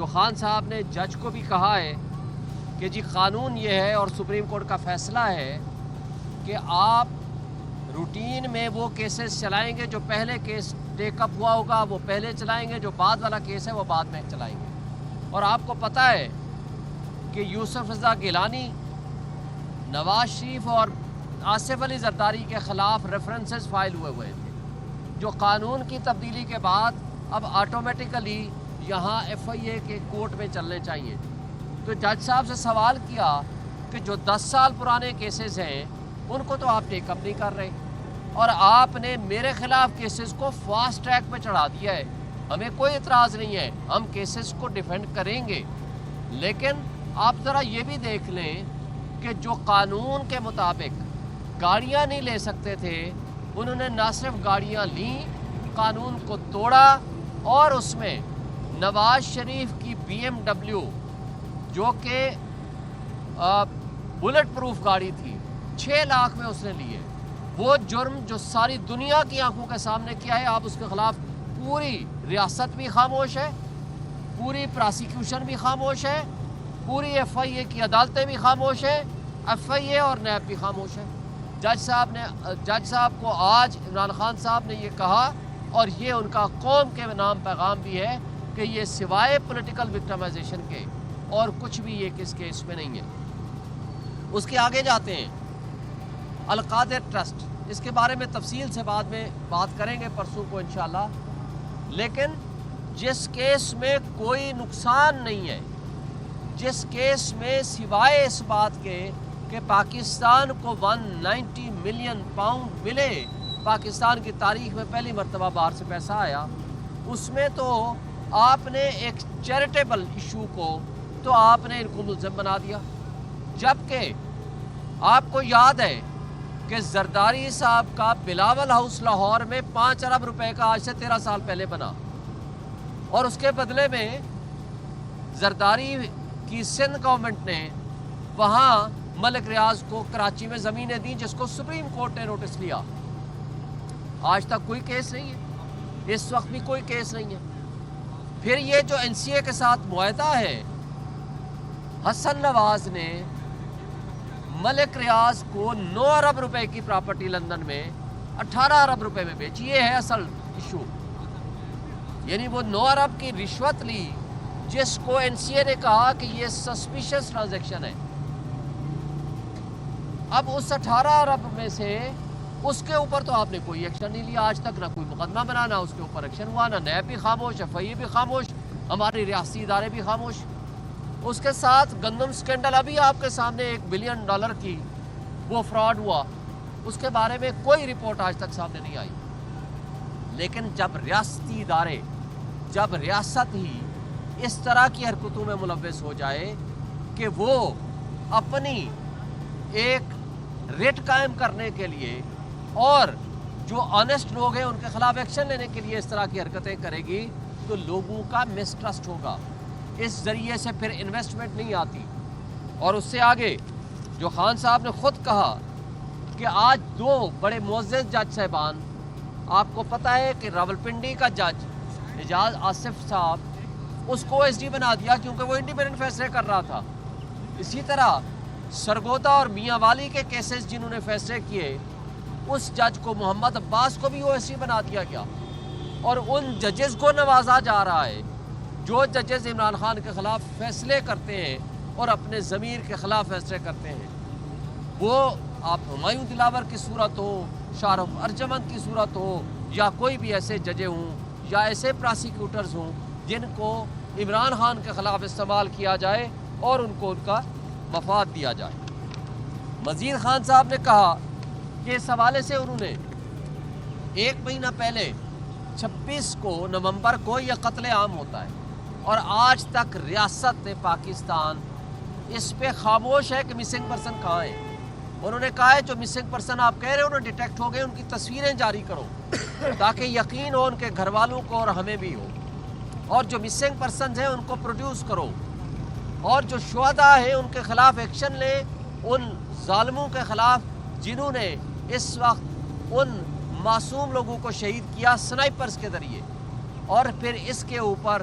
جو خان صاحب نے جج کو بھی کہا ہے کہ جی قانون یہ ہے اور سپریم کورٹ کا فیصلہ ہے کہ آپ روٹین میں وہ کیسز چلائیں گے، جو پہلے کیس ٹیک اپ ہوا ہوگا وہ پہلے چلائیں گے، جو بعد والا کیس ہے وہ بعد میں چلائیں گے۔ اور آپ کو پتہ ہے کہ یوسف رضا گیلانی، نواز شریف اور آصف علی زرداری کے خلاف ریفرنسز فائل ہوئے تھے، جو قانون کی تبدیلی کے بعد اب آٹومیٹیکلی یہاں ایف آئی اے کے کورٹ میں چلنے چاہیے۔ تو جج صاحب سے سوال کیا کہ جو 10 سال پرانے کیسز ہیں ان کو تو آپ ٹیک اپ نہیں کر رہے، اور آپ نے میرے خلاف کیسز کو فاسٹ ٹریک پہ چڑھا دیا ہے۔ ہمیں کوئی اعتراض نہیں ہے، ہم کیسز کو ڈیفینڈ کریں گے، لیکن آپ ذرا یہ بھی دیکھ لیں کہ جو قانون کے مطابق گاڑیاں نہیں لے سکتے تھے، انہوں نے نہ صرف گاڑیاں لیں، قانون کو توڑا، اور اس میں نواز شریف کی بی ایم ڈبلیو جو کہ بلٹ پروف گاڑی تھی 6 لاکھ میں اس نے لی ہے۔ وہ جرم جو ساری دنیا کی آنکھوں کے سامنے کیا ہے، آپ اس کے خلاف پوری ریاست بھی خاموش ہے، پوری پراسیکیوشن بھی خاموش ہے، پوری ایف آئی اے کی عدالتیں بھی خاموش ہیں، ایف آئی اے اور نیب بھی خاموش ہے۔ جج صاحب کو آج عمران خان صاحب نے یہ کہا، اور یہ ان کا قوم کے نام پیغام بھی ہے کہ یہ سوائے پولیٹیکل وکٹمائزیشن کے اور کچھ بھی یہ کس کیس میں نہیں ہے۔ اس کے آگے جاتے ہیں القادر ٹرسٹ، اس کے بارے میں تفصیل سے بعد میں بات کریں گے پرسوں کو انشاءاللہ، لیکن جس کیس میں کوئی نقصان نہیں ہے، جس کیس میں سوائے اس بات کے کہ پاکستان کو 190 ملین پاؤنڈ ملے، پاکستان کی تاریخ میں پہلی مرتبہ باہر سے پیسہ آیا، اس میں تو آپ نے ایک چیریٹیبل ایشو کو تو آپ نے ان کو ملزم بنا دیا، جبکہ آپ کو یاد ہے کہ زرداری صاحب کا بلاول ہاؤس لاہور میں 5 ارب روپے کا آج سے 13 سال پہلے بنا، اور اس کے بدلے میں زرداری کی سندھ گورنمنٹ نے وہاں ملک ریاض کو کراچی میں زمینیں دیں، جس کو سپریم کورٹ نے نوٹس لیا۔ آج تک کوئی کیس نہیں ہے، اس وقت بھی کوئی کیس نہیں ہے۔ پھر یہ جو این سی اے کے ساتھ معاہدہ ہے، حسن نواز نے ملک ریاض کو 9 ارب روپے کی پراپرٹی لندن میں 18 ارب روپے میں بیچی، یہ ہے اصل ایشو۔ یعنی وہ 9 ارب کی رشوت لی، جس کو این سی اے نے کہا کہ یہ سسپیشس ٹرانزیکشن ہے۔ اب اس 18 ارب میں سے اس کے اوپر تو آپ نے کوئی ایکشن نہیں لیا، آج تک نہ کوئی مقدمہ بنا، نہ اس کے اوپر ایکشن ہوا، نہ نیب بھی خاموش، ایف آئی اے بھی خاموش، ہمارے ریاستی ادارے بھی خاموش۔ اس کے ساتھ گندم سکینڈل، ابھی آپ کے سامنے $1 بلین کی وہ فراڈ ہوا، اس کے بارے میں کوئی رپورٹ آج تک سامنے نہیں آئی۔ لیکن جب ریاستی ادارے، جب ریاست ہی اس طرح کی حرکتوں میں ملوث ہو جائے کہ وہ اپنی ایک ریٹ قائم کرنے کے لیے اور جو آنیسٹ لوگ ہیں ان کے خلاف ایکشن لینے کے لیے اس طرح کی حرکتیں کرے گی، تو لوگوں کا مسٹرسٹ ہوگا، اس ذریعے سے پھر انویسٹمنٹ نہیں آتی۔ اور اس سے آگے جو خان صاحب نے خود کہا کہ آج 2 بڑے معزز جج صاحبان، آپ کو پتہ ہے کہ راولپنڈی کا جج اعجاز آصف صاحب، اس کو ایس ڈی بنا دیا کیونکہ وہ انڈیپینڈنٹ فیصلے کر رہا تھا۔ اسی طرح سرگودا اور میاں والی کے کیسز جنہوں نے فیصلے کیے، اس جج کو محمد عباس کو بھی او ایس ڈی بنا دیا گیا، اور ان ججز کو نوازا جا رہا ہے جو ججز عمران خان کے خلاف فیصلے کرتے ہیں اور اپنے ضمیر کے خلاف فیصلے کرتے ہیں۔ وہ آپ ہمایوں دلاور کی صورت ہو، شاہ رخ ارجمند کی صورت ہو، یا کوئی بھی ایسے ججے ہوں یا ایسے پراسیکیوٹرز ہوں جن کو عمران خان کے خلاف استعمال کیا جائے اور ان کو ان کا مفاد دیا جائے۔ مزید خان صاحب نے کہا کہ اس حوالے سے انہوں نے 1 مہینہ پہلے 26 نومبر کو یہ قتل عام ہوتا ہے، اور آج تک ریاست پاکستان اس پہ خاموش ہے کہ مسنگ پرسن کہاں ہے۔ انہوں نے کہا ہے جو مسنگ پرسن آپ کہہ رہے ہو انہوں ڈیٹیکٹ ہو گئے، ان کی تصویریں جاری کرو تاکہ یقین ہو ان کے گھر والوں کو اور ہمیں بھی ہو، اور جو مسنگ پرسنز ہیں ان کو پروڈیوس کرو، اور جو شہداء ہیں ان کے خلاف ایکشن لیں، ان ظالموں کے خلاف جنہوں نے اس وقت ان معصوم لوگوں کو شہید کیا سنائپرز کے ذریعے، اور پھر اس کے اوپر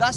10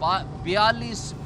42